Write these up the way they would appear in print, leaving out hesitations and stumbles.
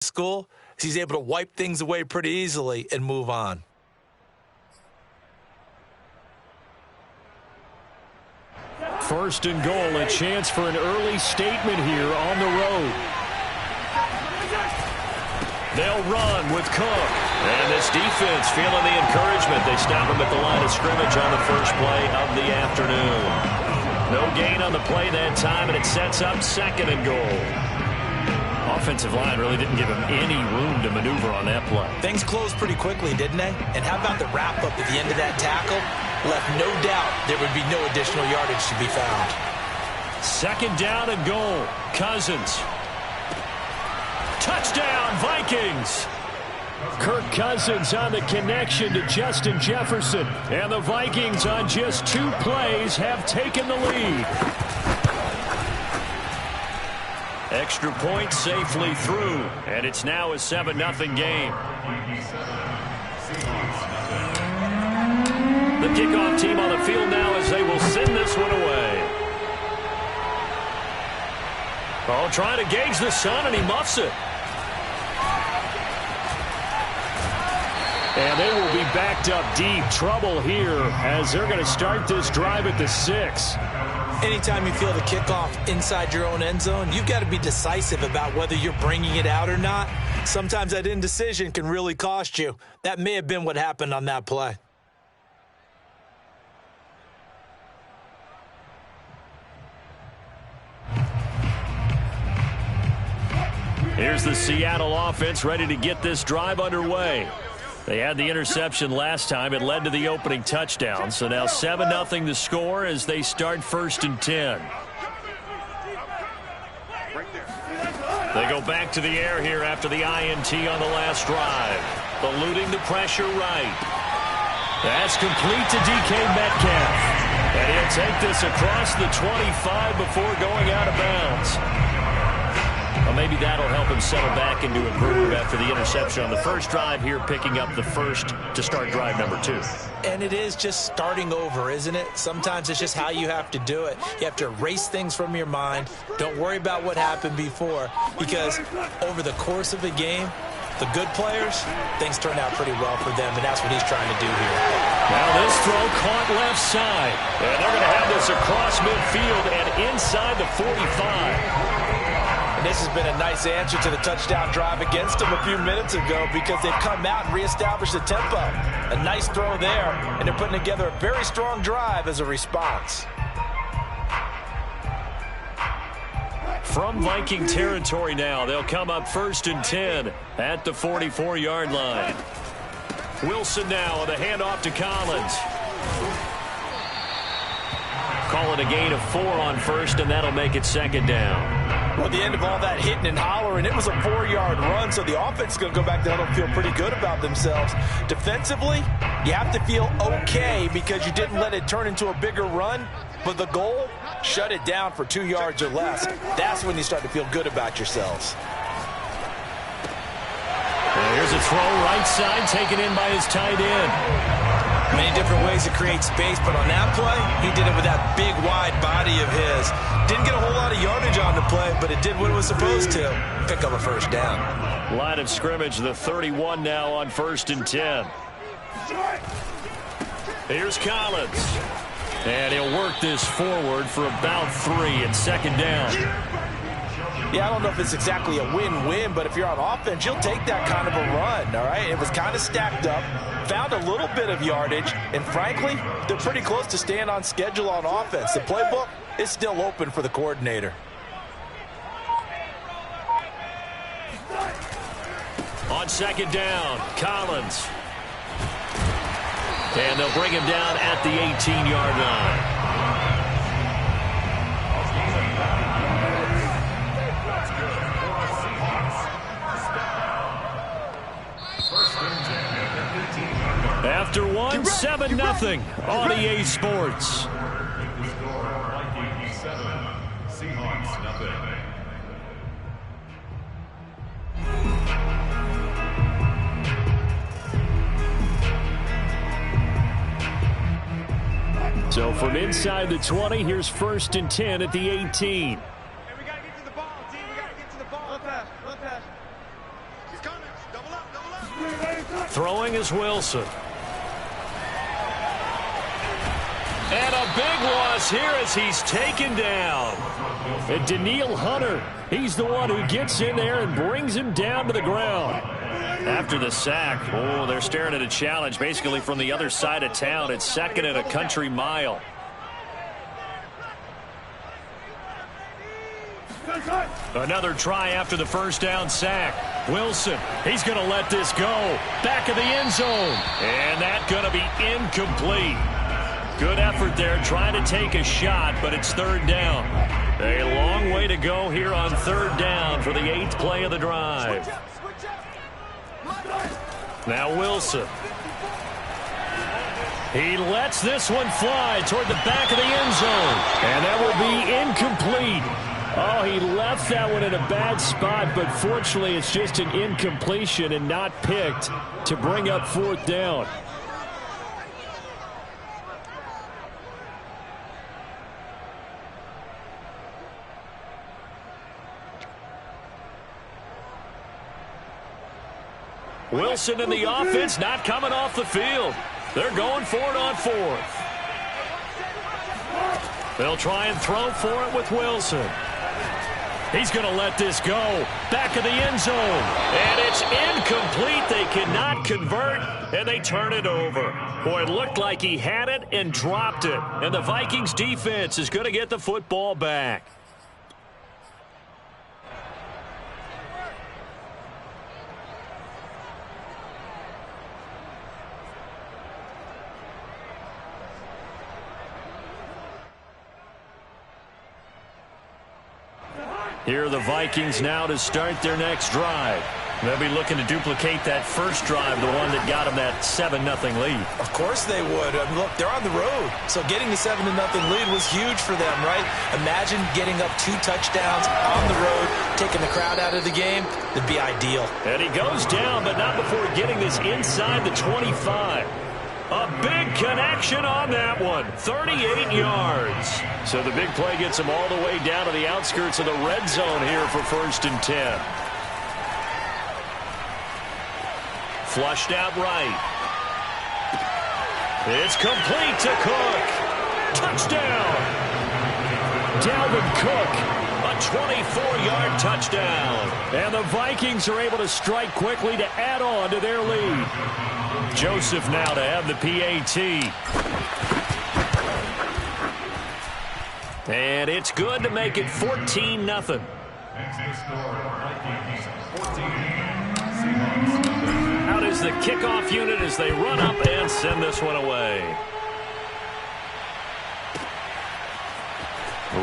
school is he's able to wipe things away pretty easily and move on. First and goal, a chance for an early statement here on the road. They'll run with Cook. And this defense feeling the encouragement. They stop him at the line of scrimmage on the first play of the afternoon. No gain on the play that time, and it sets up second and goal. Offensive line really didn't give him any room to maneuver on that play. Things closed pretty quickly, didn't they? And how about the wrap-up at the end of that tackle? Left no doubt there would be no additional yardage to be found. Second down and goal. Cousins. Touchdown, Vikings! Kirk Cousins on the connection to Justin Jefferson. And the Vikings on just 2 plays have taken the lead. Extra point safely through, and it's now a 7-0 game. The kickoff team on the field now as they will send this one away. Oh, trying to gauge the sun, and he muffs it. And they will be backed up deep. Trouble here as they're going to start this drive at the 6. Anytime you feel the kickoff inside your own end zone, you've got to be decisive about whether you're bringing it out or not. Sometimes that indecision can really cost you. That may have been what happened on that play. Here's the Seattle offense ready to get this drive underway. They had the interception last time. It led to the opening touchdown. So now 7-0 the score as they start 1st and 10. They go back to the air here after the INT on the last drive. Eluding the pressure right. That's complete to DK Metcalf. And he'll take this across the 25 before going out of bounds. Well, maybe that'll help him settle back into a groove after the interception on the first drive here, picking up the first to start drive number 2. And it is just starting over, isn't it? Sometimes it's just how you have to do it. You have to erase things from your mind. Don't worry about what happened before, because over the course of the game, the good players, things turn out pretty well for them, and that's what he's trying to do here. Now this throw caught left side. And they're going to have this across midfield and inside the 45. And this has been a nice answer to the touchdown drive against them a few minutes ago because they've come out and reestablished the tempo. A nice throw there, and they're putting together a very strong drive as a response. From Viking territory now, they'll come up 1st and 10 at the 44-yard line. Wilson now with a handoff to Collins. Call it a gain of 4 on first, and that'll make it 2nd down. Well, at the end of all that hitting and hollering, it was a 4-yard run, so the offense is going to go back there and feel pretty good about themselves. Defensively, you have to feel okay because you didn't let it turn into a bigger run, but the goal, shut it down for 2 yards or less. That's when you start to feel good about yourselves. And here's a throw right side taken in by his tight end. Many different ways to create space, but on that play, he did it with that big, wide body of his. Didn't get a whole lot of yardage on the play, but it did what it was supposed to. Pick up a first down. Line of scrimmage, the 31 now on 1st and 10. Here's Collins. And he'll work this forward for about 3 and 2nd down. Yeah, I don't know if it's exactly a win-win, but if you're on offense, you'll take that kind of a run, all right? It was kind of stacked up, found a little bit of yardage, and frankly, they're pretty close to staying on schedule on offense. The playbook is still open for the coordinator. On 2nd down, Collins. And they'll bring him down at the 18-yard line. After 1, 7-0 on EA Sports. So from inside the 20, here's 1st and 10 at the 18. Hey, we got to get to the ball, team. We got to get to the ball. Look pass. Throwing is Wilson. And a big loss here as he's taken down. And Daniil Hunter, he's the one who gets in there and brings him down to the ground. After the sack, oh, they're staring at a challenge basically from the other side of town. It's second and a country mile. Another try after the first down sack. Wilson, he's going to let this go. Back of the end zone. And that's going to be incomplete. Good effort there trying to take a shot, but it's third down. A long way to go here on third down for the 8th play of the drive. Now Wilson. He lets this one fly toward the back of the end zone. And that will be incomplete. Oh, he left that one in a bad spot, but fortunately it's just an incompletion and not picked to bring up fourth down. Wilson and the offense not coming off the field. They're going for it on fourth. They'll try and throw for it with Wilson. He's going to let this go. Back of the end zone. And it's incomplete. They cannot convert, and they turn it over. Boy, it looked like he had it and dropped it. And the Vikings defense is going to get the football back. Here are the Vikings now to start their next drive. They'll be looking to duplicate that first drive, the one that got them that 7-0 lead. Of course they would. I mean, look, they're on the road, so getting the 7-0 lead was huge for them, right? Imagine getting up 2 touchdowns on the road, taking the crowd out of the game. That'd be ideal. And he goes down, but not before getting this inside the 25. A big connection on that one. 38 yards. So the big play gets him all the way down to the outskirts of the red zone here for 1st and 10. Flushed out right. It's complete to Cook. Touchdown. Dalvin Cook. A 24-yard touchdown. And the Vikings are able to strike quickly to add on to their lead. Joseph now to have the PAT. And it's good to make it 14-0. Out is the kickoff unit as they run up and send this one away.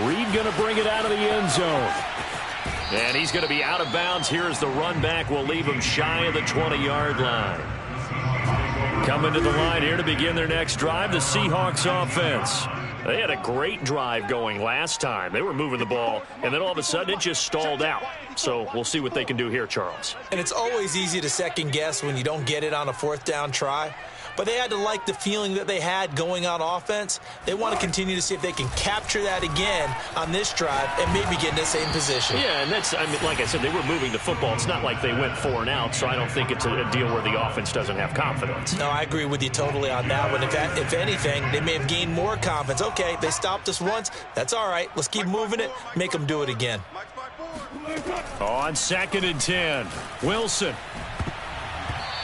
Reed going to bring it out of the end zone. And he's going to be out of bounds here as the run back will leave him shy of the 20-yard line. Coming to the line here to begin their next drive, the Seahawks offense. They had a great drive going last time. They were moving the ball, and then all of a sudden it just stalled out. So we'll see what they can do here, Charles. And it's always easy to second guess when you don't get it on a 4th down try. But they had to like the feeling that they had going on offense. They want to continue to see if they can capture that again on this drive and maybe get in the same position. Yeah, and that's, I mean, like I said, they were moving the football. It's not like they went 4 and out, so I don't think it's a deal where the offense doesn't have confidence. No, I agree with you totally on that one. If anything, they may have gained more confidence. Okay, they stopped us once. That's all right. Let's keep moving it. Make them do it again. On 2nd and 10, Wilson.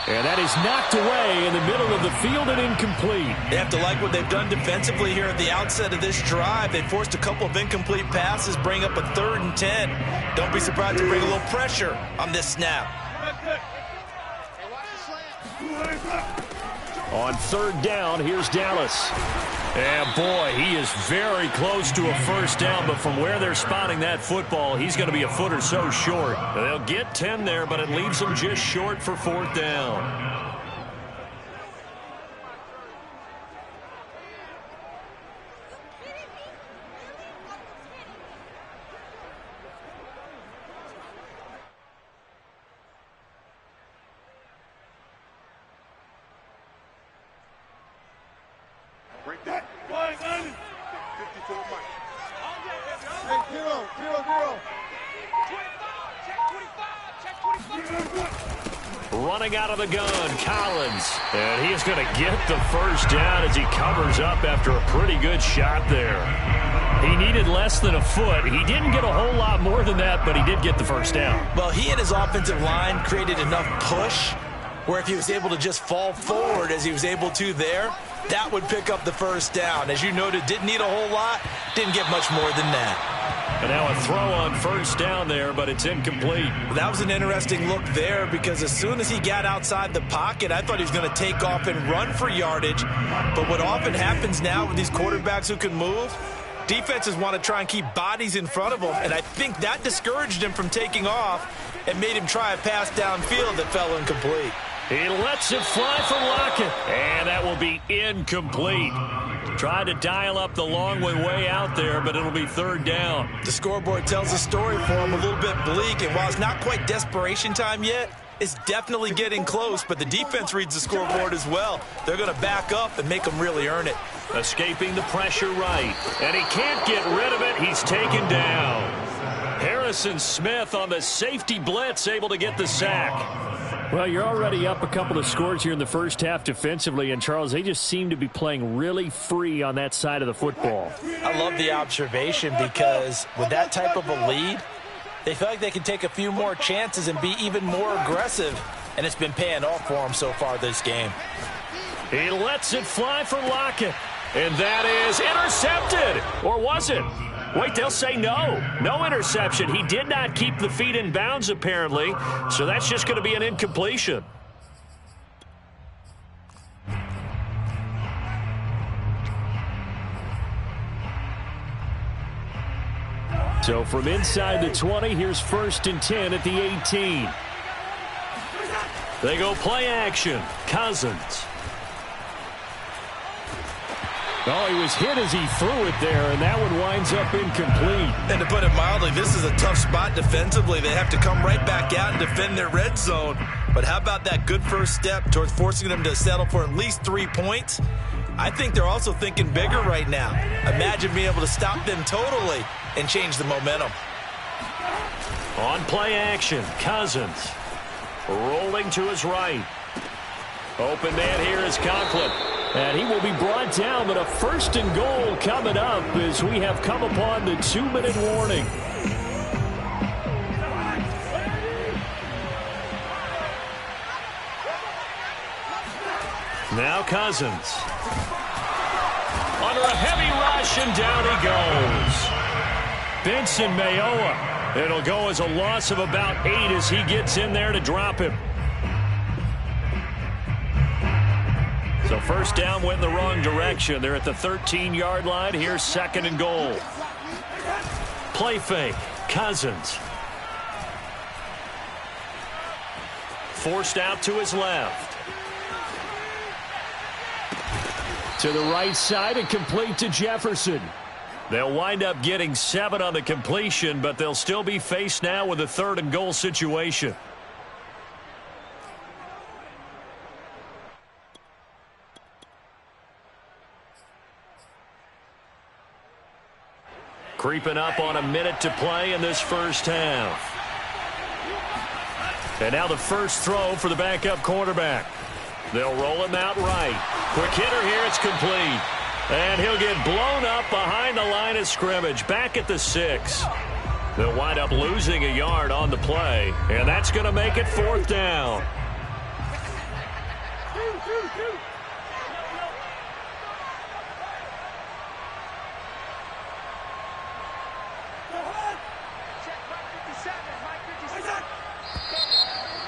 And that is knocked away in the middle of the field and incomplete. They have to like what they've done defensively here at the outset of this drive. They forced a couple of incomplete passes, bring up a 3rd and 10. Don't be surprised to bring a little pressure on this snap. On 3rd down, here's Dallas. And boy, he is very close to a 1st down, but from where they're spotting that football, he's going to be a foot or so short. They'll get 10 there, but it leaves them just short for 4th down. Break that. 54 Mike. Hey, 0, 0, 0. running out of the gun, Collins. And he is going to get the first down as he covers up after a pretty good shot there. He needed less than a foot. He didn't get a whole lot more than that, but he did get the first down. Well, he and his offensive line created enough push where if he was able to just fall forward as he was able to there, that would pick up the first down. As you noted, didn't need a whole lot, didn't get much more than that. And now a throw on first down there, but it's incomplete. That was an interesting look there because as soon as he got outside the pocket, I thought he was going to take off and run for yardage. But what often happens now with these quarterbacks who can move, defenses want to try and keep bodies in front of them, and I think that discouraged him from taking off and made him try a pass downfield that fell incomplete. He lets it fly for Lockett, and that will be incomplete. Tried to dial up the long way out there, but it'll be third down. The scoreboard tells a story for him, a little bit bleak, and while it's not quite desperation time yet, it's definitely getting close, but the defense reads the scoreboard as well. They're going to back up and make them really earn it. Escaping the pressure right, and he can't get rid of it. He's taken down. Harrison Smith on the safety blitz, able to get the sack. Well, you're already up a couple of scores here in the first half defensively, and Charles, they just seem to be playing really free on that side of the football. I love the observation because with that type of a lead, they feel like they can take a few more chances and be even more aggressive, and it's been paying off for them so far this game. He lets it fly for Lockett, and that is intercepted. Or was it? Wait, they'll say no. No interception. He did not keep the feet in bounds, apparently, so that's just going to be an incompletion. So from inside the 20, here's 1st and 10 at the 18. They go play action. Cousins. Oh, he was hit as he threw it there, and that one winds up incomplete. And to put it mildly, this is a tough spot defensively. They have to come right back out and defend their red zone. But how about that good first step towards forcing them to settle for at least 3 points? I think they're also thinking bigger right now. Imagine being able to stop them totally and change the momentum. On play action, Cousins. Rolling to his right. Open man here is Conklin. And he will be brought down, but a 1st and goal coming up as we have come upon the 2-minute warning. Now Cousins. Under a heavy rush, and down he goes. Benson Mayowa. It'll go as a loss of about 8 as he gets in there to drop him. So first down went in the wrong direction. They're at the 13-yard line. Here's 2nd and goal. Play fake. Cousins. Forced out to his left. To the right side and complete to Jefferson. They'll wind up getting 7 on the completion, but they'll still be faced now with a 3rd and goal situation. Creeping up on a minute to play in this first half. And now the first throw for the backup quarterback. They'll roll him out right. Quick hitter here, it's complete. And he'll get blown up behind the line of scrimmage, back at the 6. They'll wind up losing a yard on the play, and that's going to make it 4th down.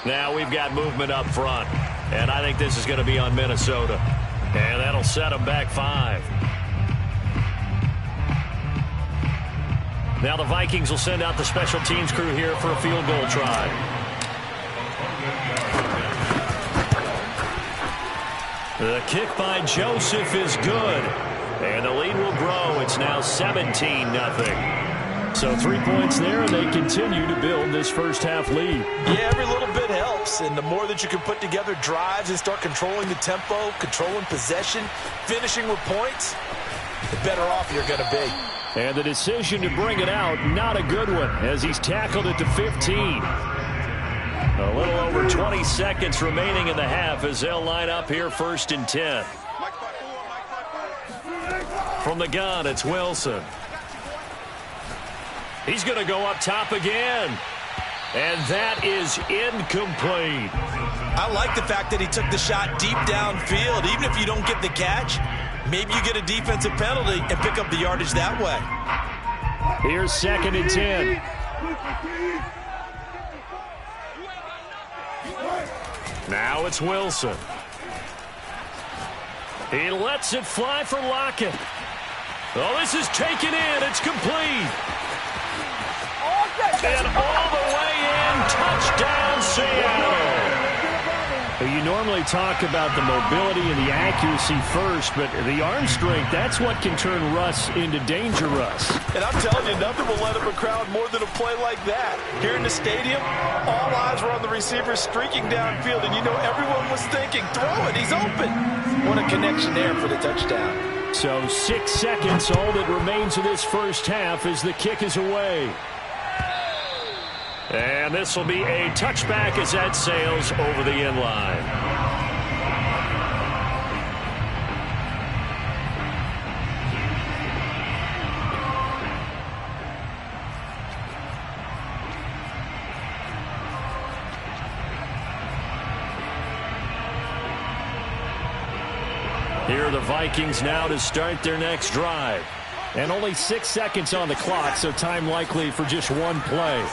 Now we've got movement up front, and I think this is going to be on Minnesota. And that'll set them back 5. Now the Vikings will send out the special teams crew here for a field goal try. The kick by Joseph is good, and the lead will grow. It's now 17-0. So 3 points there, and they continue to build this first half lead. Yeah, every little bit helps, and the more that you can put together drives and start controlling the tempo, controlling possession, finishing with points, the better off you're going to be. And the decision to bring it out, not a good one, as he's tackled at the 15. A little over 20 seconds remaining in the half as they'll line up here 1st and 10. From the gun, it's Wilson. He's going to go up top again. And that is incomplete. I like the fact that he took the shot deep downfield. Even if you don't get the catch, maybe you get a defensive penalty and pick up the yardage that way. Here's 2nd and 10. Now it's Wilson. He lets it fly for Lockett. Oh, this is taken in. It's complete. And all the way in. Touchdown, Seattle. You normally talk about the mobility and the accuracy first, but the arm strength, that's what can turn Russ into danger Russ. And I'm telling you, nothing will let up a crowd more than a play like that. Here in the stadium, all eyes were on the receiver streaking downfield, and you know everyone was thinking, throw it, he's open. What a connection there for the touchdown. So 6 seconds, all that remains of this first half as the kick is away. And this will be a touchback as that sails over the end line. Here are the Vikings now to start their next drive. And only 6 seconds on the clock, so time likely for just one play.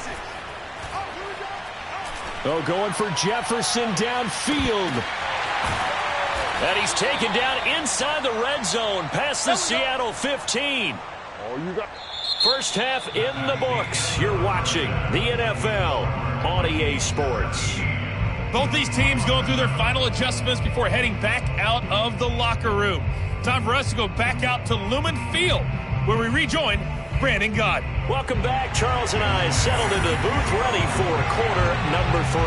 Oh, going for Jefferson downfield. And he's taken down inside the red zone past the Seattle 15. First half in the books. You're watching the NFL on EA Sports. Both these teams going through their final adjustments before heading back out of the locker room. Time for us to go back out to Lumen Field, where we rejoin Brandon Gott. Welcome back. Charles and I settled into the booth, ready for quarter number 3.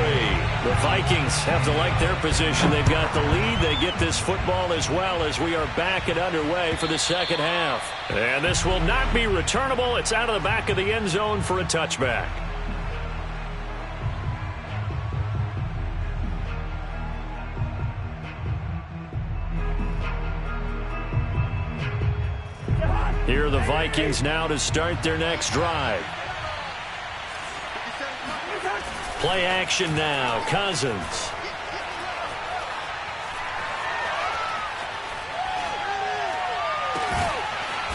The Vikings have to like their position. They've got the lead. They get this football as well as we are back and underway for the second half. And this will not be returnable. It's out of the back of the end zone for a touchback. Here are the Vikings now to start their next drive. Play action now. Cousins.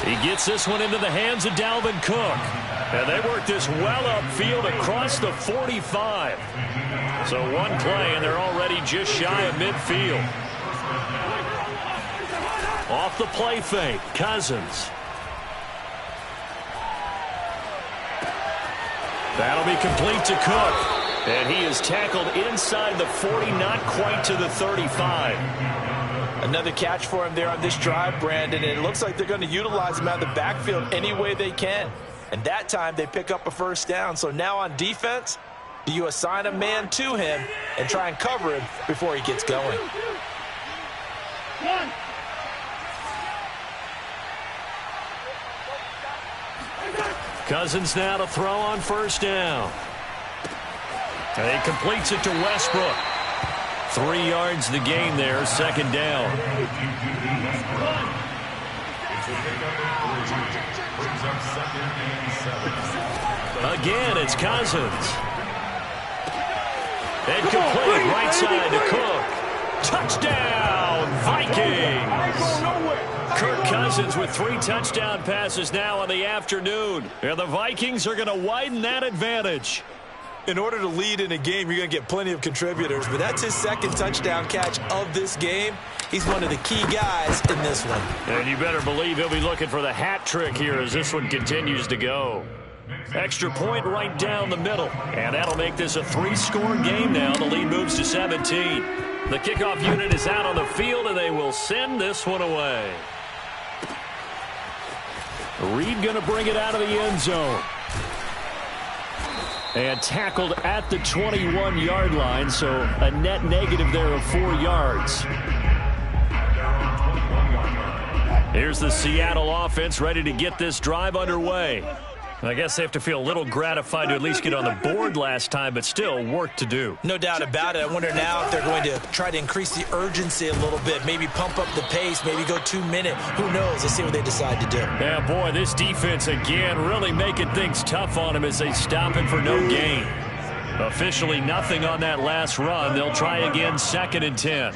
He gets this one into the hands of Dalvin Cook. And they work this well upfield across the 45. So one play, and they're already just shy of midfield. Off the play fake, Cousins. That'll be complete to Cook. And he is tackled inside the 40, not quite to the 35. Another catch for him there on this drive, Brandon, and it looks like they're going to utilize him out of the backfield any way they can. And that time they pick up a first down. So now on defense, do you assign a man to him and try and cover him before he gets going? Cousins now to throw on first down. And he completes it to Westbrook. 3 yards the gain there, second down. Again, it's Cousins. And complete right side to Cook. Touchdown, Vikings! Kirk Cousins with 3 touchdown passes now on the afternoon. And the Vikings are going to widen that advantage. In order to lead in a game, you're going to get plenty of contributors, but that's his second touchdown catch of this game. He's one of the key guys in this one. And you better believe he'll be looking for the hat trick here as this one continues to go. Extra point right down the middle. And that'll make this a 3-score game now. The lead moves to 17. The kickoff unit is out on the field, and they will send this one away. Reed going to bring it out of the end zone. And tackled at the 21-yard line, so a net negative there of 4 yards. Here's the Seattle offense ready to get this drive underway. I guess they have to feel a little gratified to at least get on the board last time, but still work to do. No doubt about it. I wonder now if they're going to try to increase the urgency a little bit, maybe pump up the pace, maybe go 2 minute. Who knows? Let's see what they decide to do. Yeah, boy, this defense again really making things tough on them as they stop it for no gain. Officially nothing on that last run. They'll try again, 2nd and 10.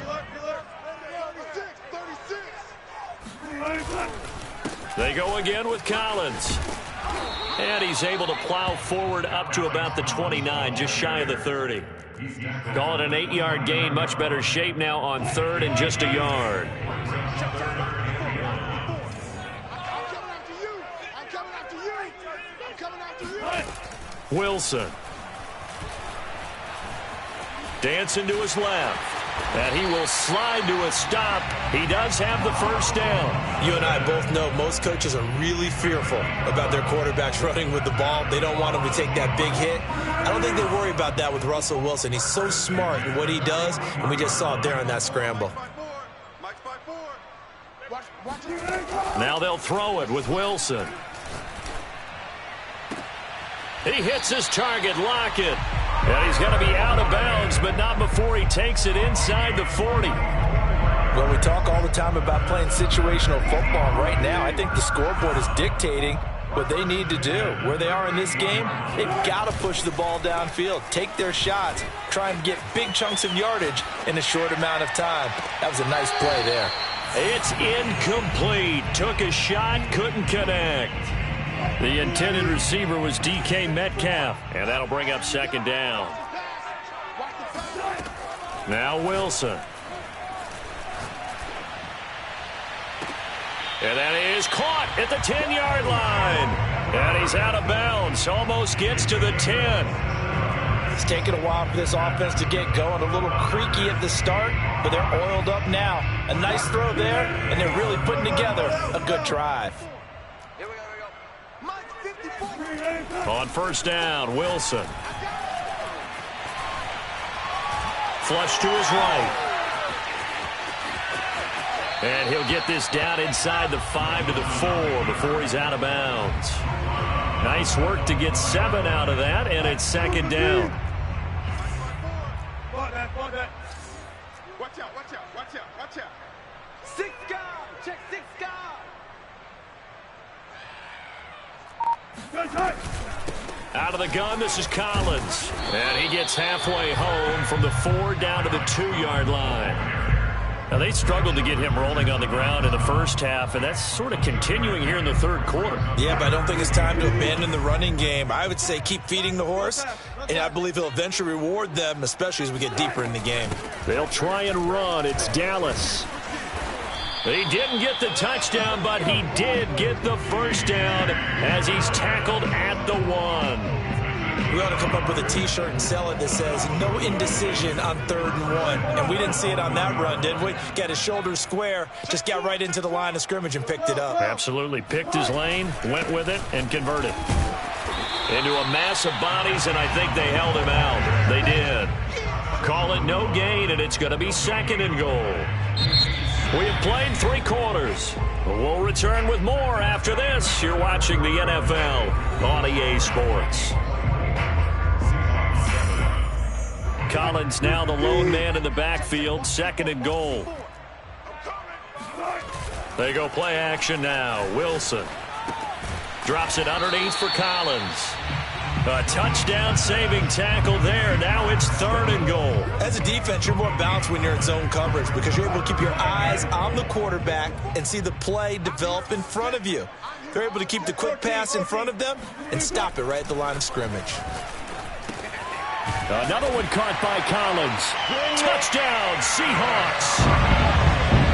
They go again with Collins. And he's able to plow forward up to about the 29, just shy of the 30. Call it an 8-yard gain, much better shape now on 3rd and just a yard. Wilson. Dancing to his left. And he will slide to a stop. He does have the first down. You and I both know most coaches are really fearful about their quarterbacks running with the ball. They don't want him to take that big hit. I don't think they worry about that with Russell Wilson. He's so smart in what he does, and we just saw it there on that scramble. Now they'll throw it with Wilson. He hits his target, Lockett. And he's going to be out of bounds, but not before he takes it inside the 40. Well, we talk all the time about playing situational football. Right now, I think the scoreboard is dictating what they need to do. Where they are in this game, they've got to push the ball downfield, take their shots, try and get big chunks of yardage in a short amount of time. That was a nice play there. It's incomplete. Took a shot, couldn't connect. The intended receiver was DK Metcalf, and that'll bring up 2nd down. Now Wilson. And that is caught at the 10-yard line. And he's out of bounds, almost gets to the 10. It's taken a while for this offense to get going. A little creaky at the start, but they're oiled up now. A nice throw there, and they're really putting together a good drive. On 1st down, Wilson. Flush to his right. And he'll get this down inside the 5 to the 4 before he's out of bounds. Nice work to get 7 out of that, and it's 2nd down. Watch out, watch out, watch out, watch out. 6 guard, check 6 guard. Out of the gun, this is Collins. And he gets halfway home from the 4 down to the 2-yard line. Now, they struggled to get him rolling on the ground in the first half, and that's sort of continuing here in the 3rd quarter. Yeah, but I don't think it's time to abandon the running game. I would say keep feeding the horse, and I believe he'll eventually reward them, especially as we get deeper in the game. They'll try and run. It's Dallas. He didn't get the touchdown, but he did get the first down as he's tackled at the 1. We ought to come up with a T-shirt and sell it that says, no indecision on 3rd and 1. And we didn't see it on that run, did we? Got his shoulders square, just got right into the line of scrimmage and picked it up. Absolutely. Picked his lane, went with it, and converted. Into a mass of bodies, and I think they held him out. They did. Call it no gain, and it's going to be 2nd and goal. We have played 3 quarters. We'll return with more after this. You're watching the NFL on EA Sports. Collins now the lone man in the backfield, 2nd and goal. They go play action now. Wilson drops it underneath for Collins. A touchdown saving tackle there. Now it's 3rd and goal. As a defense, you're more balanced when you're in zone coverage because you're able to keep your eyes on the quarterback and see the play develop in front of you. They're able to keep the quick pass in front of them and stop it right at the line of scrimmage. Another one caught by Collins. Touchdown, Seahawks.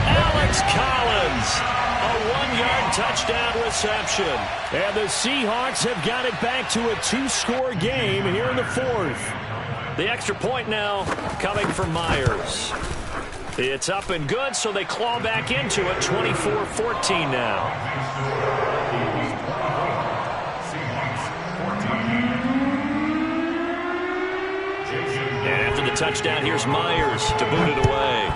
Alex Collins, a 1-yard touchdown reception. And the Seahawks have got it back to a 2-score game here in the 4th. The extra point now coming from Myers. It's up and good, so they claw back into it, 24-14 now. And after the touchdown, here's Myers to boot it away.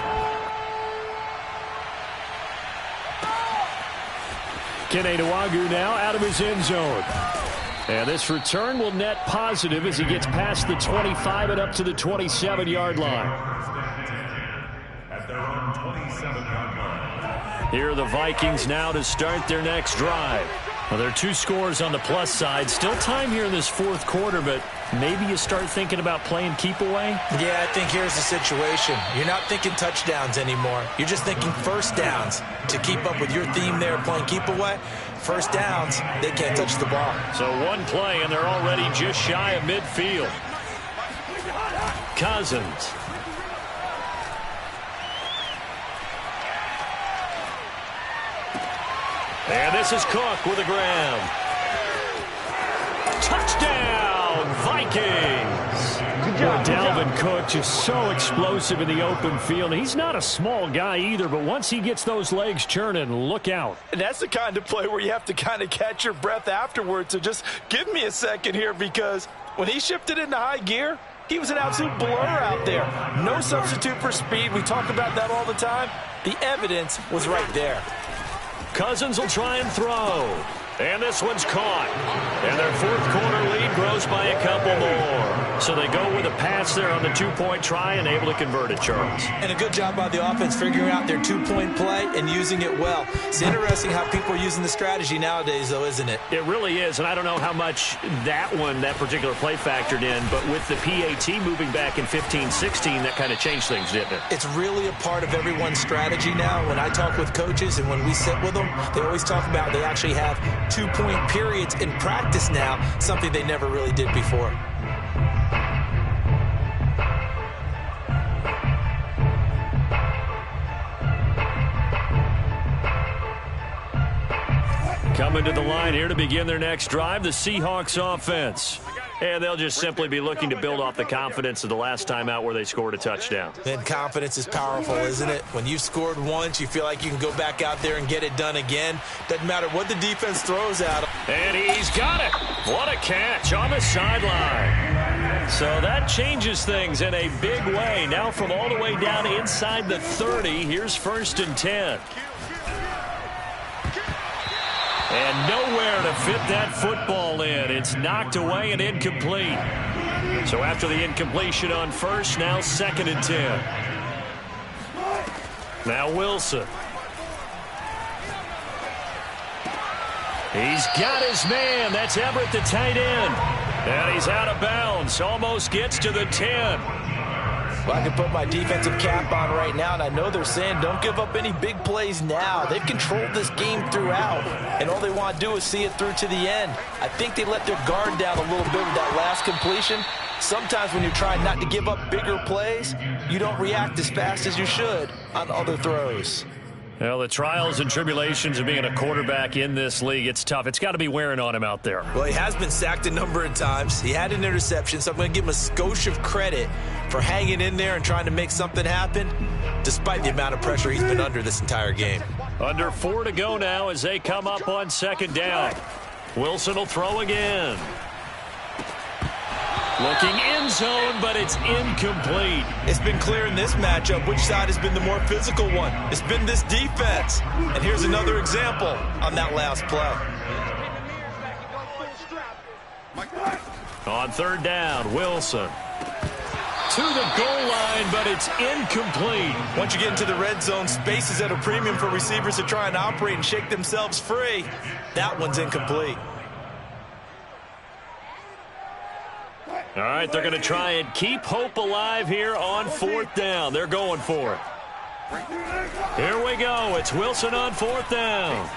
Keneduagu now out of his end zone. And this return will net positive as he gets past the 25 and up to the 27-yard line. At their own 27-yard line. Here are the Vikings now to start their next drive. Well, there are 2 scores on the plus side. Still time here in this fourth quarter, but maybe you start thinking about playing keep away? Yeah, I think here's the situation. You're not thinking touchdowns anymore. You're just thinking first downs. To keep up with your theme there, playing keep away, first downs, they can't touch the ball. So one play, and they're already just shy of midfield. Cousins. And this is Cook with a grab. Touchdown, Vikings! Dalvin Cook just so explosive in the open field. He's not a small guy either, but once he gets those legs churning, look out. And that's the kind of play where you have to kind of catch your breath afterwards. So just give me a second here, because when he shifted into high gear, he was an absolute blur out there. No substitute for speed. We talk about that all the time. The evidence was right there. Cousins will try and throw. And this one's caught. And their fourth quarter lead grows by a couple more. So they go with a pass there on the 2-point try and able to convert it, Charles. And a good job by the offense figuring out their 2-point play and using it well. It's interesting how people are using the strategy nowadays, though, isn't it? It really is, and I don't know how much that particular play factored in, but with the PAT moving back in 15-16, that kind of changed things, didn't it? It's really a part of everyone's strategy now. When I talk with coaches and when we sit with them, they always talk about they actually have 2-point periods in practice now, something they never really did before. Coming to the line here to begin their next drive, the Seahawks offense. And they'll just simply be looking to build off the confidence of the last time out where they scored a touchdown. And confidence is powerful, isn't it? When you've scored once, you feel like you can go back out there and get it done again. Doesn't matter what the defense throws at him. And he's got it. What a catch on the sideline. So that changes things in a big way. Now from all the way down inside the 30, here's 1st and 10. And nowhere to fit that football in. It's knocked away and incomplete. So after the incompletion on first, now 2nd and 10. Now Wilson. He's got his man. That's Everett, the tight end. And he's out of bounds. Almost gets to the 10. Well, I can put my defensive cap on right now, and I know they're saying don't give up any big plays now. They've controlled this game throughout, and all they want to do is see it through to the end. I think they let their guard down a little bit with that last completion. Sometimes when you're trying not to give up bigger plays, you don't react as fast as you should on other throws. Well, the trials and tribulations of being a quarterback in this league, it's tough. It's got to be wearing on him out there. Well, he has been sacked a number of times. He had an interception, so I'm going to give him a skosh of credit for hanging in there and trying to make something happen, despite the amount of pressure he's been under this entire game. Under 4 to go now as they come up on 2nd down. Wilson will throw again. Looking end zone, but it's incomplete. It's been clear in this matchup which side has been the more physical one. It's been this defense. And here's another example on that last play. On 3rd down, Wilson. To the goal line, but it's incomplete. Once you get into the red zone, space is at a premium for receivers to try and operate and shake themselves free. That one's incomplete. All right, they're going to try and keep hope alive here on 4th down. They're going for it. Here we go. It's Wilson on 4th down.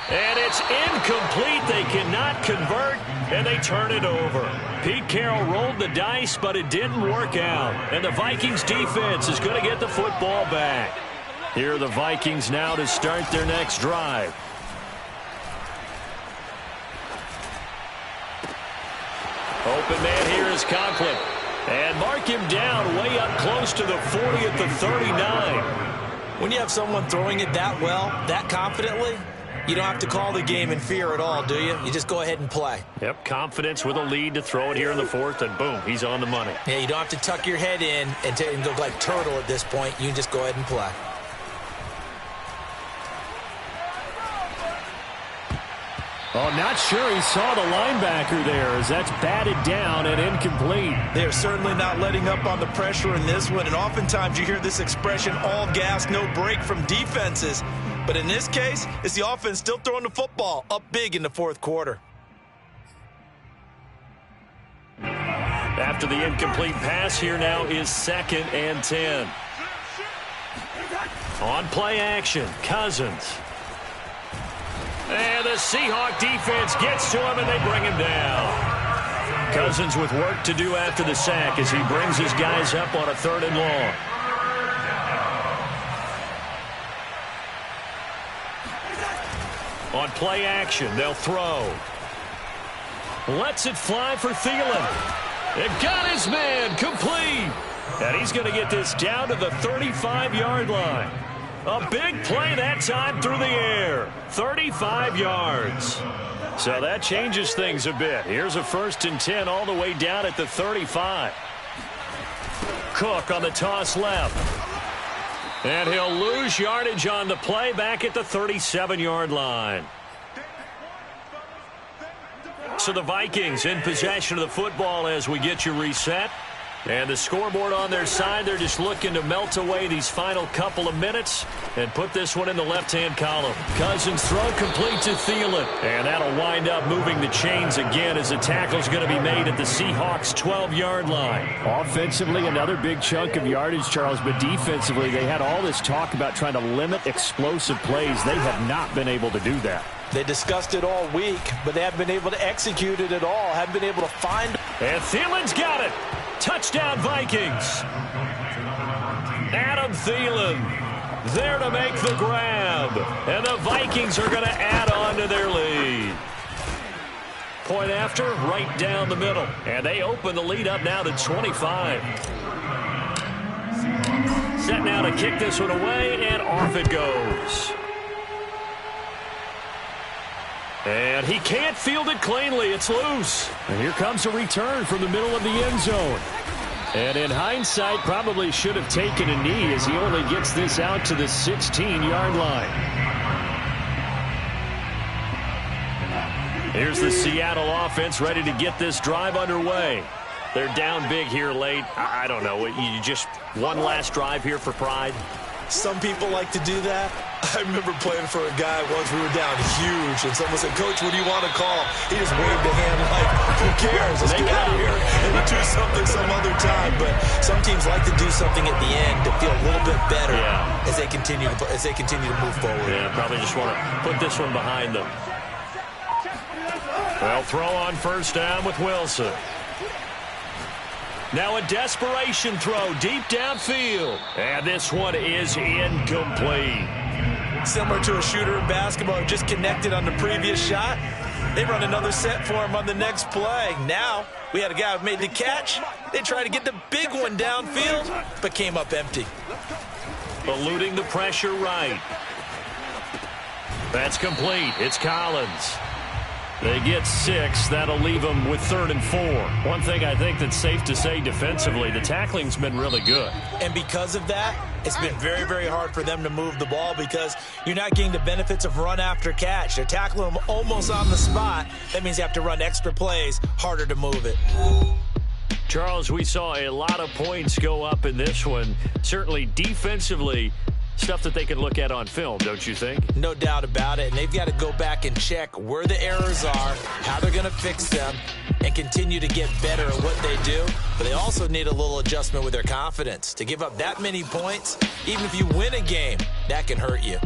And it's incomplete. They cannot convert, and they turn it over. Pete Carroll rolled the dice, but it didn't work out. And the Vikings defense is going to get the football back. Here are the Vikings now to start their next drive. Open man here is Conklin. And mark him down way up close to the 40 at the 39. When you have someone throwing it that well, that confidently, you don't have to call the game in fear at all, do you? You just go ahead and play. Yep, confidence with a lead to throw it here in the 4th, and boom, he's on the money. Yeah, you don't have to tuck your head in and go like turtle at this point. You can just go ahead and play. Oh, not sure he saw the linebacker there as that's batted down and incomplete. They're certainly not letting up on the pressure in this one, and oftentimes you hear this expression, all gas, no break from defenses. But in this case, it's the offense still throwing the football up big in the fourth quarter. After the incomplete pass, here now is 2nd and 10. On play action, Cousins. And the Seahawk defense gets to him, and they bring him down. Cousins with work to do after the sack as he brings his guys up on a 3rd and long. On play action, they'll throw. Lets it fly for Thielen. It got his man complete. And he's going to get this down to the 35-yard line. A big play that time through the air. 35 yards. So that changes things a bit. Here's a 1st and 10 all the way down at the 35. Cook on the toss left. And he'll lose yardage on the play back at the 37-yard line. So the Vikings in possession of the football as we get you reset. And the scoreboard on their side, they're just looking to melt away these final couple of minutes and put this one in the left-hand column. Cousins throw complete to Thielen. And that'll wind up moving the chains again as the tackle's going to be made at the Seahawks' 12-yard line. Offensively, another big chunk of yardage, Charles, but defensively, they had all this talk about trying to limit explosive plays. They have not been able to do that. They discussed it all week, but they haven't been able to execute it at all. Haven't been able to find. And Thielen's got it. Touchdown, Vikings. Adam Thielen there to make the grab. And the Vikings are going to add on to their lead. Point after, right down the middle. And they open the lead up now to 25. Set now to kick this one away, and off it goes. And he can't field it cleanly. It's loose. And here comes a return from the middle of the end zone. And in hindsight, probably should have taken a knee as he only gets this out to the 16-yard line. Here's the Seattle offense ready to get this drive underway. They're down big here late. I don't know. You just one last drive here for pride? Some people like to do that. I remember playing for a guy once. We were down huge, and someone said, "Coach, what do you want to call?" He just waved a hand like, "Who cares? Let's get out of here and we'll do something some other time." But some teams like to do something at the end to feel a little bit better as they continue to move forward. Yeah, probably just want to put this one behind them. They'll throw on 1st down with Wilson. Now a desperation throw deep downfield. And this one is incomplete. Similar to a shooter in basketball who just connected on the previous shot. They run another set for him on the next play. Now we had a guy who made the catch. They tried to get the big one downfield, but came up empty. Eluding the pressure right. That's complete. It's Collins. They get 6. That'll leave them with 3rd and 4. One thing I think that's safe to say defensively, the tackling's been really good. And because of that, it's been very, very hard for them to move the ball because you're not getting the benefits of run after catch. They're tackling them almost on the spot. That means you have to run extra plays, harder to move it. Charles, we saw a lot of points go up in this one. Certainly defensively, stuff that they can look at on film, don't you think? No doubt about it. And they've got to go back and check where the errors are, how they're going to fix them, and continue to get better at what they do. But they also need a little adjustment with their confidence. To give up that many points, even if you win a game, that can hurt you.